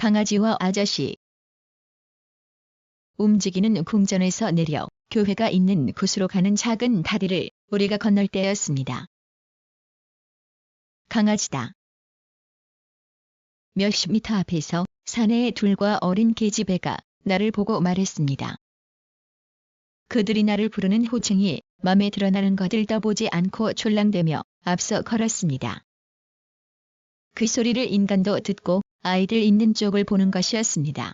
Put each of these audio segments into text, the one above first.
강아지와 아저씨. 움직이는 궁전에서 내려 교회가 있는 곳으로 가는 작은 다리를 우리가 건널 때였습니다. 강아지다. 몇십 미터 앞에서 사내의 둘과 어린 계집애가 나를 보고 말했습니다. 그들이 나를 부르는 호칭이 맘에 드러나는 것을 떠보지 않고 졸랑대며 앞서 걸었습니다. 그 소리를 인간도 듣고 아이들 있는 쪽을 보는 것이었습니다.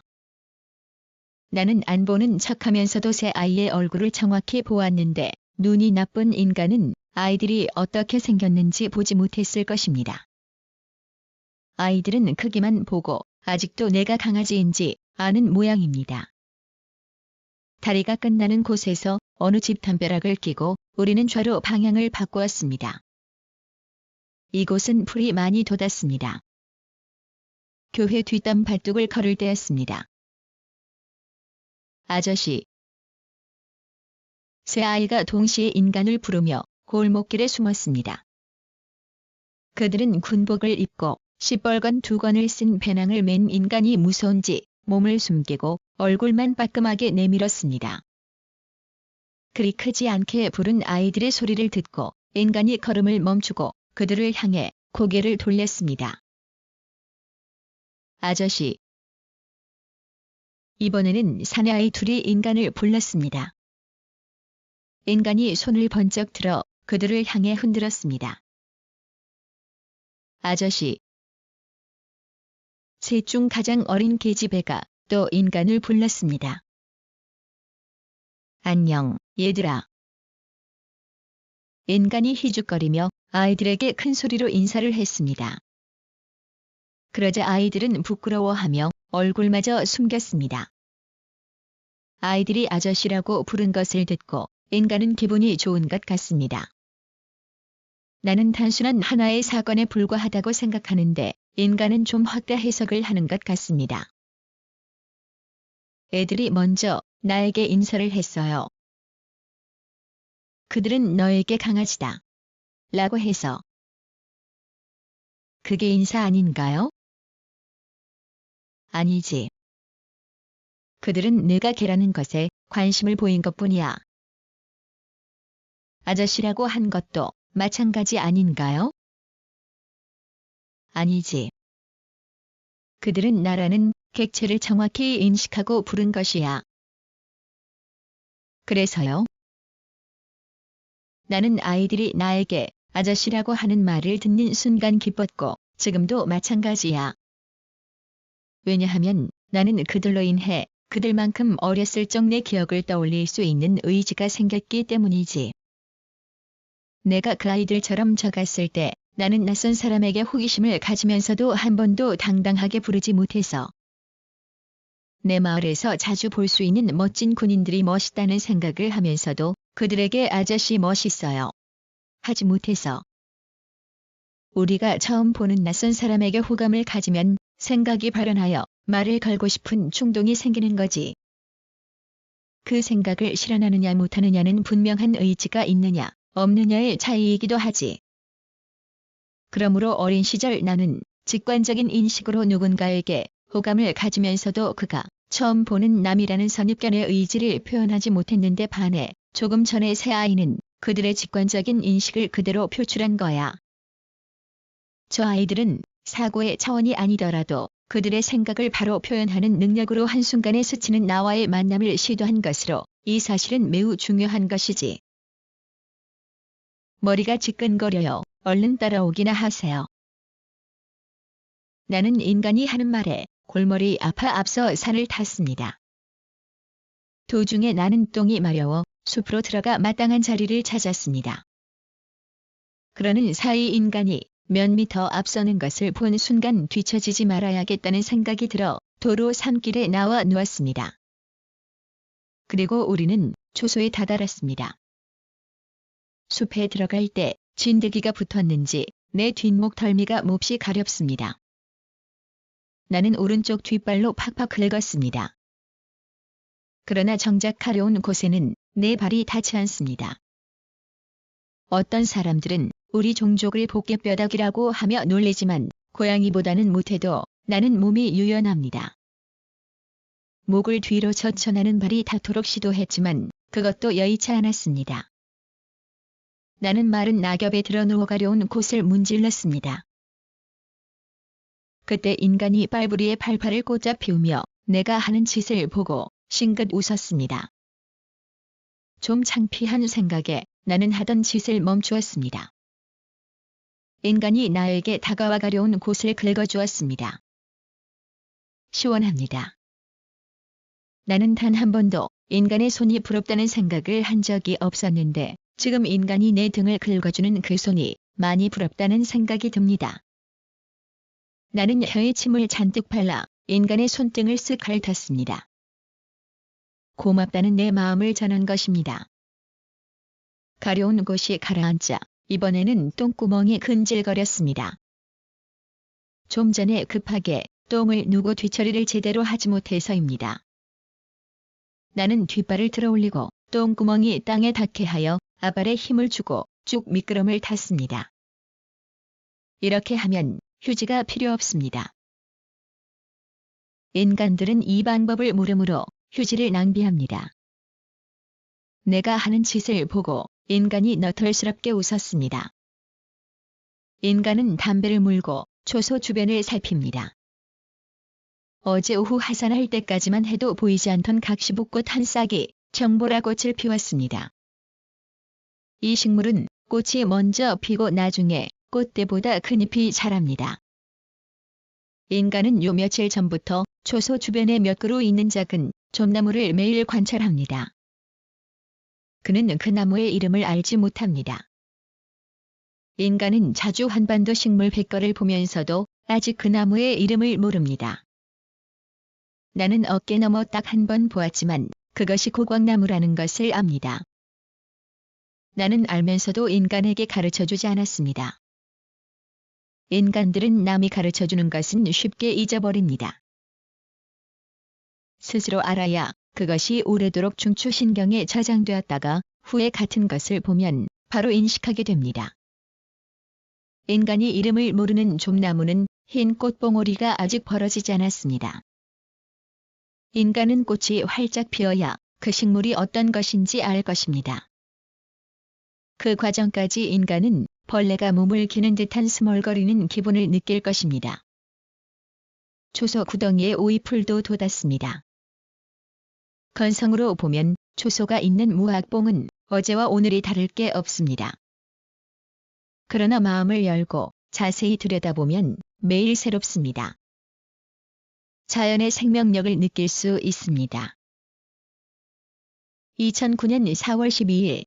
나는 안 보는 척하면서도 새 아이의 얼굴을 정확히 보았는데 눈이 나쁜 인간은 아이들이 어떻게 생겼는지 보지 못했을 것입니다. 아이들은 크기만 보고 아직도 내가 강아지인지 아는 모양입니다. 다리가 끝나는 곳에서 어느 집 담벼락을 끼고 우리는 좌로 방향을 바꾸었습니다. 이곳은 풀이 많이 돋았습니다. 교회 뒷담 발뚝을 걸을 때였습니다. 아저씨. 세 아이가 동시에 인간을 부르며 골목길에 숨었습니다. 그들은 군복을 입고 시뻘건 두건을 쓴 배낭을 맨 인간이 무서운지 몸을 숨기고 얼굴만 빠끔하게 내밀었습니다. 그리 크지 않게 부른 아이들의 소리를 듣고 인간이 걸음을 멈추고 그들을 향해 고개를 돌렸습니다. 아저씨. 이번에는 사내아이 둘이 인간을 불렀습니다. 인간이 손을 번쩍 들어 그들을 향해 흔들었습니다. 아저씨. 셋 중 가장 어린 계집애가 또 인간을 불렀습니다. 안녕, 얘들아. 인간이 희죽거리며 아이들에게 큰 소리로 인사를 했습니다. 그러자 아이들은 부끄러워하며 얼굴마저 숨겼습니다. 아이들이 아저씨라고 부른 것을 듣고 인간은 기분이 좋은 것 같습니다. 나는 단순한 하나의 사건에 불과하다고 생각하는데 인간은 좀 확대 해석을 하는 것 같습니다. 애들이 먼저 나에게 인사를 했어요. 그들은 너에게 강아지다. 라고 해서. 그게 인사 아닌가요? 아니지. 그들은 내가 개라는 것에 관심을 보인 것뿐이야. 아저씨라고 한 것도 마찬가지 아닌가요? 아니지. 그들은 나라는 객체를 정확히 인식하고 부른 것이야. 그래서요? 나는 아이들이 나에게 아저씨라고 하는 말을 듣는 순간 기뻤고 지금도 마찬가지야. 왜냐하면 나는 그들로 인해 그들만큼 어렸을 적 내 기억을 떠올릴 수 있는 의지가 생겼기 때문이지. 내가 그 아이들처럼 작았을 때 나는 낯선 사람에게 호기심을 가지면서도 한 번도 당당하게 부르지 못해서 내 마을에서 자주 볼 수 있는 멋진 군인들이 멋있다는 생각을 하면서도 그들에게 아저씨 멋있어요. 하지 못해서 우리가 처음 보는 낯선 사람에게 호감을 가지면 생각이 발현하여 말을 걸고 싶은 충동이 생기는 거지. 그 생각을 실현하느냐 못하느냐는 분명한 의지가 있느냐 없느냐의 차이이기도 하지. 그러므로 어린 시절 나는 직관적인 인식으로 누군가에게 호감을 가지면서도 그가 처음 보는 남이라는 선입견의 의지를 표현하지 못했는데 반해 조금 전에 새 아이는 그들의 직관적인 인식을 그대로 표출한 거야. 저 아이들은 사고의 차원이 아니더라도 그들의 생각을 바로 표현하는 능력으로 한순간에 스치는 나와의 만남을 시도한 것으로 이 사실은 매우 중요한 것이지. 머리가 지끈거려요. 얼른 따라오기나 하세요. 나는 인간이 하는 말에 골머리 아파 앞서 산을 탔습니다. 도중에 나는 똥이 마려워 숲으로 들어가 마땅한 자리를 찾았습니다. 그러는 사이 인간이 몇 미터 앞서는 것을 본 순간 뒤처지지 말아야겠다는 생각이 들어 도로 산길에 나와 누웠습니다. 그리고 우리는 초소에 다다랐습니다. 숲에 들어갈 때 진드기가 붙었는지 내 뒷목 덜미가 몹시 가렵습니다. 나는 오른쪽 뒷발로 팍팍 긁었습니다. 그러나 정작 가려운 곳에는 내 발이 닿지 않습니다. 어떤 사람들은 우리 종족을 복개뼈다귀라고 하며 놀리지만 고양이보다는 못해도 나는 몸이 유연합니다. 목을 뒤로 젖혀나는 발이 닿도록 시도했지만 그것도 여의치 않았습니다. 나는 마른 낙엽에 들어 누워가려운 곳을 문질렀습니다. 그때 인간이 빨부리에 팔팔을 꽂아 피우며 내가 하는 짓을 보고 싱긋 웃었습니다. 좀 창피한 생각에 나는 하던 짓을 멈추었습니다. 인간이 나에게 다가와 가려운 곳을 긁어주었습니다. 시원합니다. 나는 단 한 번도 인간의 손이 부럽다는 생각을 한 적이 없었는데 지금 인간이 내 등을 긁어주는 그 손이 많이 부럽다는 생각이 듭니다. 나는 혀에 침을 잔뜩 발라 인간의 손등을 쓱 핥았습니다. 고맙다는 내 마음을 전한 것입니다. 가려운 곳이 가라앉자 이번에는 똥구멍이 근질거렸습니다. 좀 전에 급하게 똥을 누고 뒤처리를 제대로 하지 못해서입니다. 나는 뒷발을 들어 올리고 똥구멍이 땅에 닿게 하여 앞발에 힘을 주고 쭉 미끄럼을 탔습니다. 이렇게 하면 휴지가 필요 없습니다. 인간들은 이 방법을 모르므로 휴지를 낭비합니다. 내가 하는 짓을 보고 인간이 너털스럽게 웃었습니다. 인간은 담배를 물고 초소 주변을 살핍니다. 어제 오후 하산할 때까지만 해도 보이지 않던 각시복꽃 한 싹이 청보라꽃을 피웠습니다. 이 식물은 꽃이 먼저 피고 나중에 꽃대보다 큰 잎이 자랍니다. 인간은 요 며칠 전부터 초소 주변에 몇 그루 있는 작은 좀나무를 매일 관찰합니다. 그는 그 나무의 이름을 알지 못합니다. 인간은 자주 한반도 식물 100거를 보면서도 아직 그 나무의 이름을 모릅니다. 나는 어깨 너머 딱 한 번 보았지만 그것이 고광나무라는 것을 압니다. 나는 알면서도 인간에게 가르쳐주지 않았습니다. 인간들은 남이 가르쳐주는 것은 쉽게 잊어버립니다. 스스로 알아야 그것이 오래도록 중추신경에 저장되었다가 후에 같은 것을 보면 바로 인식하게 됩니다. 인간이 이름을 모르는 좀나무는 흰 꽃봉오리가 아직 벌어지지 않았습니다. 인간은 꽃이 활짝 피어야 그 식물이 어떤 것인지 알 것입니다. 그 과정까지 인간은 벌레가 몸을 기는 듯한 스멀거리는 기분을 느낄 것입니다. 초소 구덩이에 오이풀도 돋았습니다. 건성으로 보면 초소가 있는 무악봉은 어제와 오늘이 다를 게 없습니다. 그러나 마음을 열고 자세히 들여다보면 매일 새롭습니다. 자연의 생명력을 느낄 수 있습니다. 2009년 4월 12일